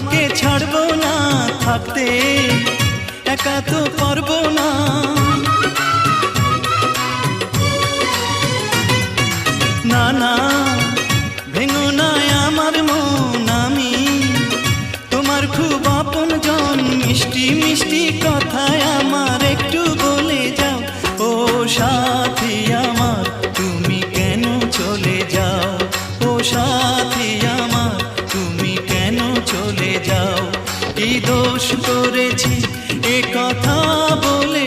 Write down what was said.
তোমাকে ছাড়বো না থাকতে, একা তো পারবো না। না না ভেঙো না আমার মন, আমি তোমার খুব আপনজন। মিষ্টি মিষ্টি কথায় আমার একটু বলে যাও, ও সাথী আমার তুমি কেন চলে যাও, ও সাথী আমার তুমি কেন চলে যাও। কি দোষ করেছি এ কথা বলে